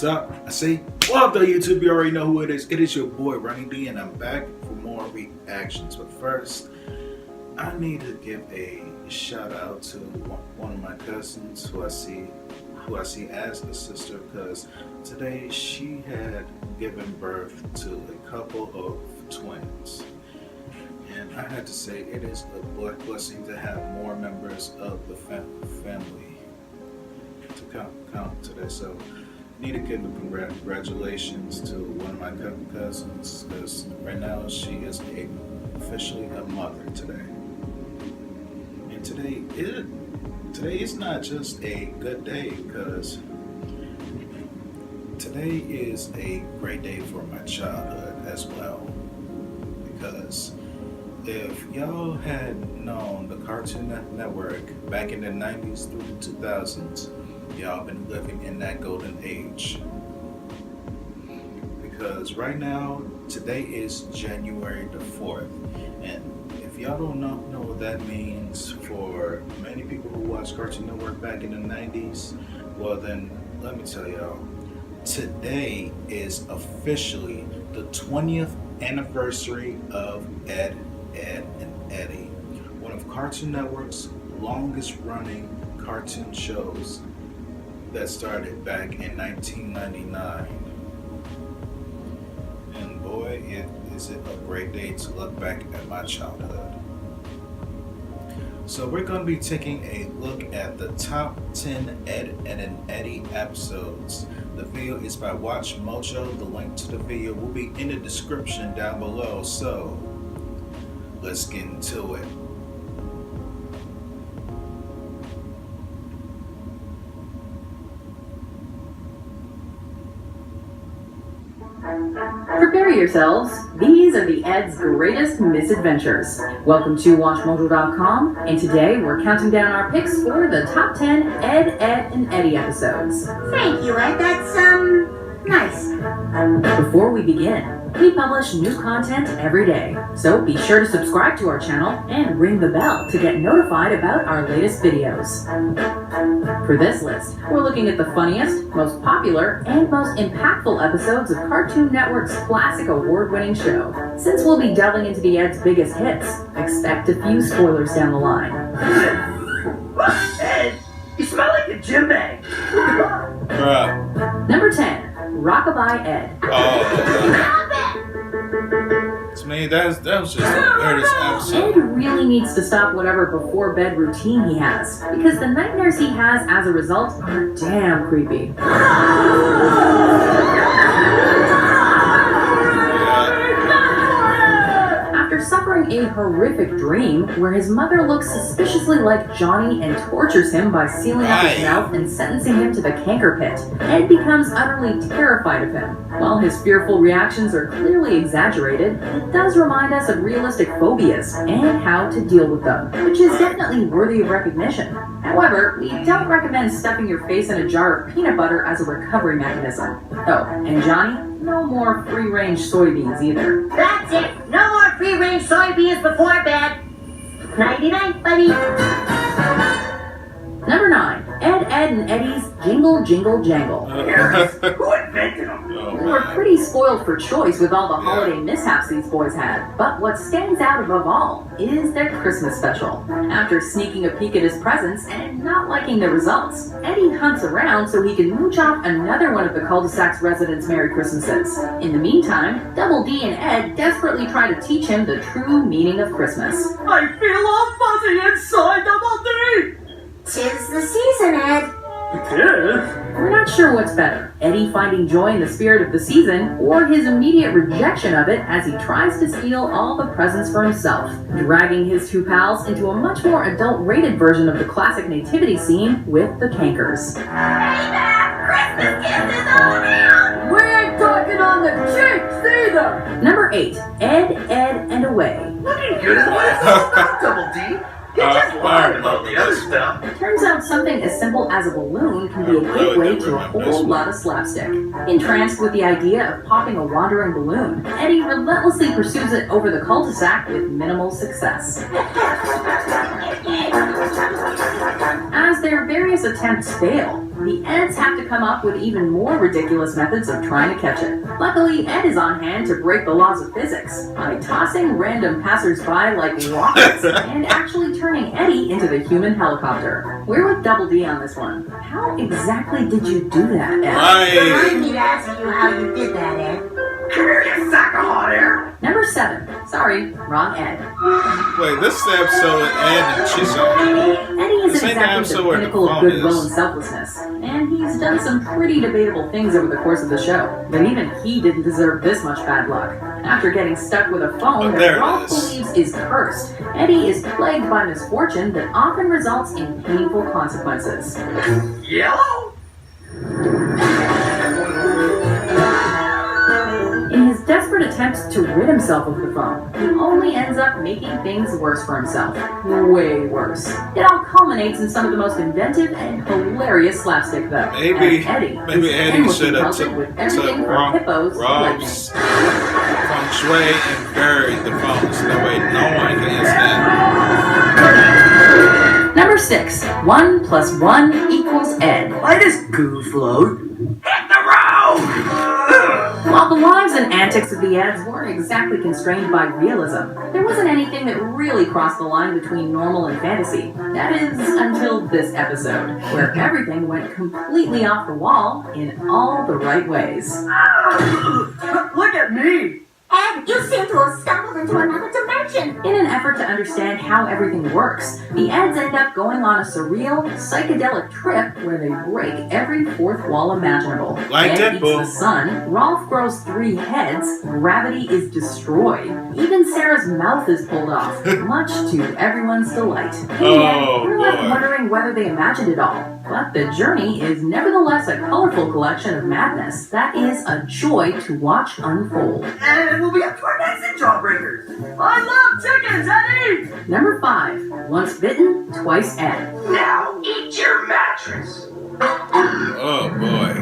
What's up? I see. What up, though, YouTube? You already know who it is. It is your boy, Ronnie D, and I'm back for more reactions. But first, I need to give a shout out to one of my cousins who I see as a sister, because today she had given birth to a couple of twins. And I had to say, it is a blessing to have more members of the family to count today. So I need to give a congratulations to one of my cousins, because right now she is officially a mother today. And today is not just a good day, because today is a great day for my childhood as well. Because if y'all had known the Cartoon Network back in the 90s through the 2000s, y'all been living in that golden age. Because right now, today is January the 4th, and if y'all don't know what that means for many people who watched Cartoon Network back in the 90s, well then, let me tell y'all, today is officially the 20th anniversary of Ed, Edd, and Eddy, one of Cartoon Network's longest running cartoon shows that started back in 1999. And boy, is it a great day to look back at my childhood. So we're going to be taking a look at the top 10 Ed, Edd, and Eddy episodes. The video is by Watch Mojo. The link to the video will be in the description down below. So let's get into it. Prepare yourselves. These are the Ed's greatest misadventures. Welcome to WatchMojo.com, and today we're counting down our picks for the top 10 Ed, Edd, and Eddy episodes. Thank you, Ed. That's, nice. Before we begin, we publish new content every day, so be sure to subscribe to our channel and ring the bell to get notified about our latest videos. For this list, we're looking at the funniest, most popular, and most impactful episodes of Cartoon Network's classic award-winning show. Since we'll be delving into the Ed's biggest hits, expect a few spoilers down the line. Ed, you smell like a gym bag. Number 10. Rockabye Ed. To me, that was just the weirdest episode. Ed really needs to stop whatever before bed routine he has, because the nightmares he has as a result are damn creepy. After suffering a horrific dream where his mother looks suspiciously like Johnny and tortures him by sealing up his mouth and sentencing him to the canker pit, Ed becomes utterly terrified of him. While his fearful reactions are clearly exaggerated, it does remind us of realistic phobias and how to deal with them, which is definitely worthy of recognition. However, we don't recommend stuffing your face in a jar of peanut butter as a recovery mechanism. Oh, and Johnny, no more free-range soybeans either. That's it. No more free-range soybeans before bed. Nighty-night, buddy. Number 9. Ed, Edd, and Eddy's Jingle, Jingle, Jangle. Who invented them? We were pretty spoiled for choice with all the holiday mishaps these boys had, but what stands out above all is their Christmas special. After sneaking a peek at his presents and not liking the results, Eddy hunts around so he can mooch off another one of the cul-de-sac's residents' Merry Christmases. In the meantime, Double D and Ed desperately try to teach him the true meaning of Christmas. I feel all fuzzy inside, Double D! 'Tis the season, Ed. It is? We're not sure what's better, Eddy finding joy in the spirit of the season, or his immediate rejection of it as he tries to steal all the presents for himself, dragging his two pals into a much more adult-rated version of the classic nativity scene with the cankers. Hey there! Christmas gift is all around! We ain't talking on the cheeks either! Number 8. Ed, Edd, and Away. Looking good is what it's all about, Double D. You just lied about the other stuff. Turns out something as simple as a balloon can be a gateway to a whole lot of slapstick. Entranced with the idea of popping a wandering balloon, Eddy relentlessly pursues it over the cul-de-sac with minimal success. As their various attempts fail, the Eds have to come up with even more ridiculous methods of trying to catch it. Luckily, Ed is on hand to break the laws of physics by tossing random passersby like rockets and actually turning Eddy into the human helicopter. We're with Double D on this one. How exactly did you do that, Ed? I keep asking you how you did that, Ed. Come here, you sack of hot air! Number 7. Sorry, wrong Ed. Wait, this is the episode with Ed and Chizzo. Eddie isn't This ain't the exactly episode the where the pinnacle of phone goodwill is. and selflessness, and he's done some pretty debatable things over the course of the show, but even he didn't deserve this much bad luck. After getting stuck with a phone Oh, that there it Rolf is. believes is cursed, Eddie is plagued by misfortune that often results in painful consequences. Yellow? In his desperate attempts to rid himself of the phone, he only ends up making things worse for himself. Way worse. It all culminates in some of the most inventive and hilarious slapstick, though. Maybe as Eddie is should have endlessly pelted with everything took from hippos to Rob's feng shui and buried the phone so that way no one can stand. Number 6. 1 + 1 = Ed. Why does goo float? Hit the road! While the lives and antics of the Eds weren't exactly constrained by realism, there wasn't anything that really crossed the line between normal and fantasy. That is, until this episode, where everything went completely off the wall in all the right ways. Look at me! Ed, you seem to have stumbled into another dimension. In an effort to understand how everything works, the Eds end up going on a surreal, psychedelic trip where they break every fourth wall imaginable. Like Ed eats Deadpool. the sun, Rolf grows 3 heads, gravity is destroyed. Even Sarah's mouth is pulled off, much to everyone's delight. In the end, Oh, we're left boy. wondering whether they imagined it all. But the journey is nevertheless a colorful collection of madness that is a joy to watch unfold. And we'll be up to our necks in Jawbreakers. I love chickens, Eddie! Number 5. Once bitten, twice Ed. Now eat your mattress. Oh boy.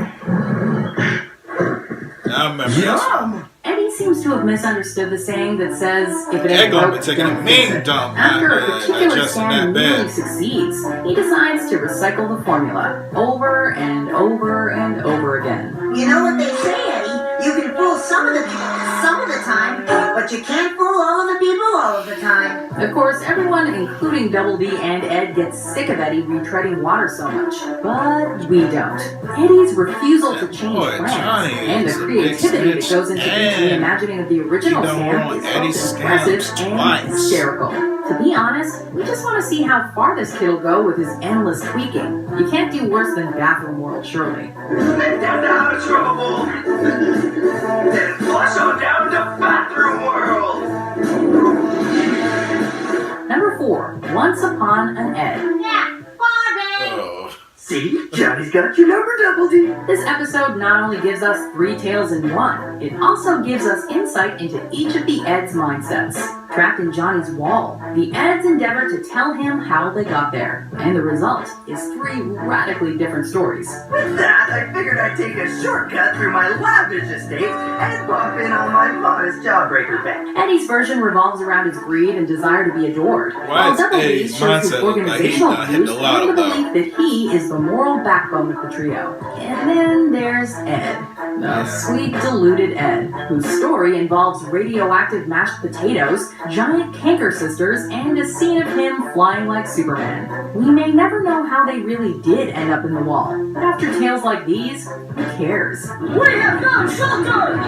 Now I remember this one. Yum! Eddie seems to have misunderstood the saying that says, if it Ed ain't gonna broke, be taking a don't fix mean it. dump After a after particular adjusting scam that bed. really succeeds, he decides to recycle the formula over and over and over again. You know what they say, Eddie? You can fool some of the time, but you can't fool all of the people all of the time. Of course, everyone, including Double D and Ed, gets sick of Eddie retreading water so much. But we don't. Eddie's refusal to change Boy, plans Johnny and the is a big creativity that snitch, goes into each and reimagining of the original you don't scam want is Eddie's both impressive scams and twice. hysterical. To be honest, we just want to see how far this kid'll go with his endless tweaking. You can't do worse than Bathroom World, surely. And down to out of trouble. Then flush on down to Bathroom World. Number 4. Once Upon an Ed. Yeah, Barbie! Oh. See? Johnny's got your number, Double D. This episode not only gives us 3 tales in one, it also gives us insight into each of the Eds' mindsets. Trapped in Johnny's wall, the Eds endeavor to tell him how they got there, and the result is 3 radically different stories. With that, I figured I'd take a shortcut through my lavish estate and pop in on my modest Jawbreaker bet. Eddie's version revolves around his greed and desire to be adored, Why while is Double D Eddie's shows his mindset look like he organizational done hit the views lotto, and the though? belief that he is the moral backbone of the trio. And then there's Ed, the sweet, deluded Ed, whose story involves radioactive mashed potatoes, giant canker sisters, and a scene of him flying like Superman. We may never know how they really did end up in the wall, but after tales like these, who cares? We have done shotgun!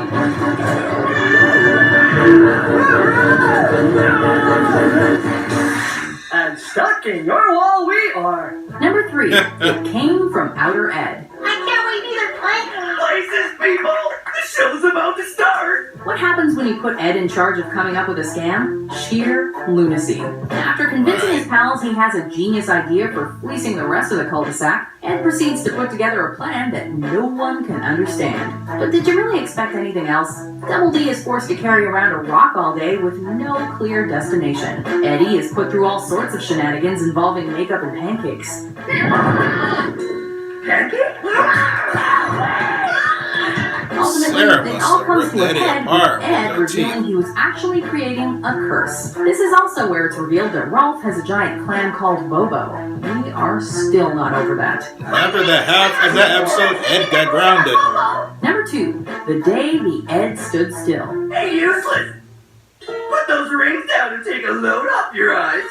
And stuck in your wall we are. Number 3, It Came from Outer Ed. I can't wait either, Plank! Places, people! The show's about to start! What happens when you put Ed in charge of coming up with a scam? Sheer lunacy. After convincing his pals he has a genius idea for fleecing the rest of the cul-de-sac, Ed proceeds to put together a plan that no one can understand. But did you really expect anything else? Double D is forced to carry around a rock all day with no clear destination. Eddie is put through all sorts of shenanigans involving makeup and pancakes. Pancake? Ultimately, Sarah it must all have comes ripped to a Eddie head apart with with Ed her revealing teeth. he was actually creating a curse. This is also where it's revealed that Rolf has a giant clan called Bobo. We are still not over that. Remember that half of that episode, Ed got grounded. Number 2, the day the Ed stood still. Hey, useless! Put those rings down and take a load off your eyes.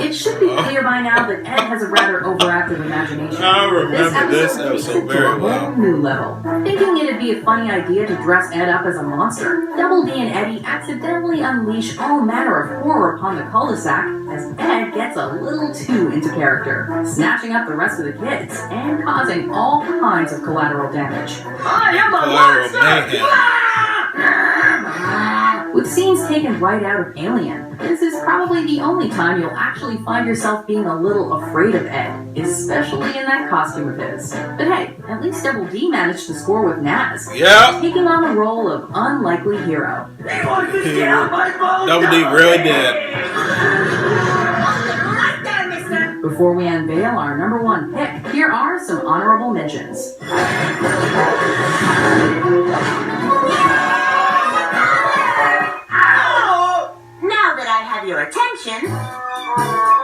It should be clear by now that Ed has a rather overactive imagination. I remember this takes episode it to very a well. whole new level. Thinking it'd be a funny idea to dress Ed up as a monster, Double D and Eddy accidentally unleash all manner of horror upon the cul-de-sac as Ed gets a little too into character, snatching up the rest of the kids and causing all kinds of collateral damage. I am a Collateral monster! mayhem. With scenes taken right out of Alien, this is probably the only time you'll actually find yourself being a little afraid of Ed, especially in that costume of his. But hey, at least Double D managed to score with Naz, Yeah, taking on the role of unlikely hero. He wants to get out my balls! Double D really did. Right there, mister. Before we unveil our number 1 pick, here are some honorable mentions. Now that I have your attention,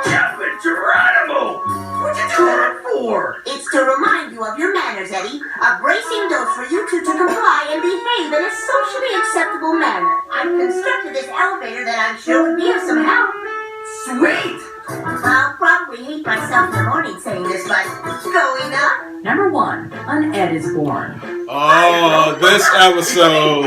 Captain Geronimo! What'd you do that for? it's to remind you of your manners, Eddie. A bracing dose for you two to comply and behave in a socially acceptable manner. I've constructed this elevator that I'm sure would be of some help. Sweet! I'll probably hate myself in the morning saying this, but going up? Number 1, An Ed is Born. Oh, this episode.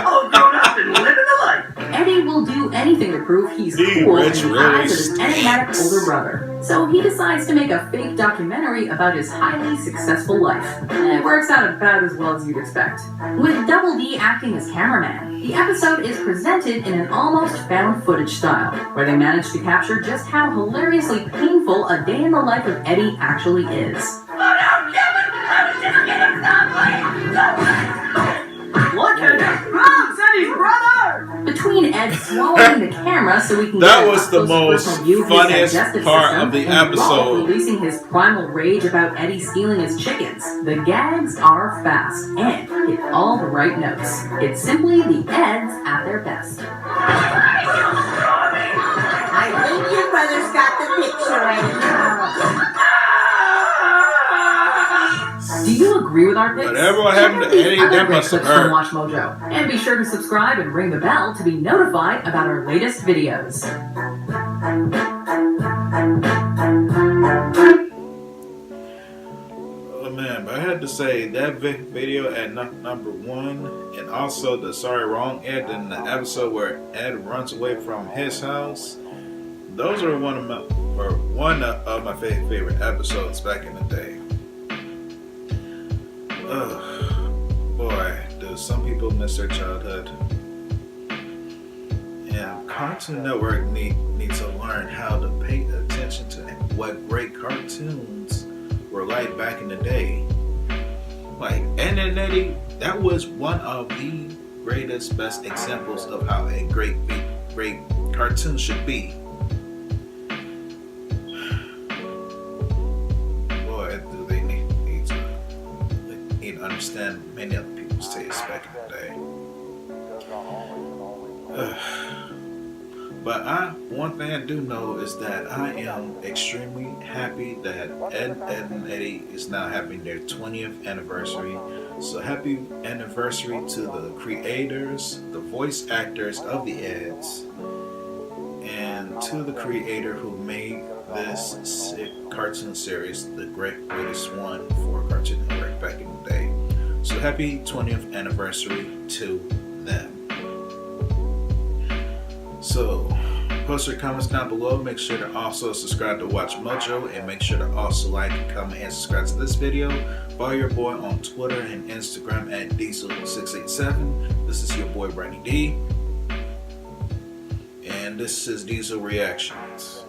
All grown up and living the life. Eddie will do anything to prove he's He cool in rich the really eyes of his enigmatic stinks. older brother. So he decides to make a fake documentary about his highly successful life. And it works out about as well as you'd expect. With Double D acting as cameraman, the episode is presented in an almost found footage style, where they manage to capture just how hilariously painful a day in the life of Eddie actually is. Oh no, Kevin! I was just getting something! Look at him! Mom said he's brother! Between Ed swallowing the camera so we can That get a was the close most personal view of his funniest digestive part system, of the and Rolf episode. releasing his primal rage about Eddie stealing his chickens. The gags are fast and hit all the right notes. It's simply the Eds at their best. I think your brother's got the picture, Eddie. Do you agree with our picks? Whatever Check happened out to these Eddie, other that great must have clips from hurt. Watch Mojo. And be sure to subscribe and ring the bell to be notified about our latest videos. Oh man, but I had to say that video at number 1, and also the Sorry Wrong Ed in the episode where Ed runs away from his house. Those are one of my favorite episodes back in the day. Ugh, boy, do some people miss their childhood. And Cartoon Network needs to learn how to pay attention to what great cartoons were like back in the day. Like Ed and Eddy, that was one of the greatest, best examples of how a great cartoon should be. Boy, do they need to understand many other people's tastes back in the day. But one thing I do know is that I am extremely happy that Ed and Eddy is now having their 20th anniversary. So happy anniversary to the creators, the voice actors of the Eds, and to the creator who made this sick cartoon series the greatest one for Cartoon Network back in the day. So happy 20th anniversary to them. So, post your comments down below. Make sure to also subscribe to Watch Mojo, and make sure to also like, comment, and subscribe to this video. Follow your boy on Twitter and Instagram at Diesel687. This is your boy Brady D, and this is Diesel Reactions.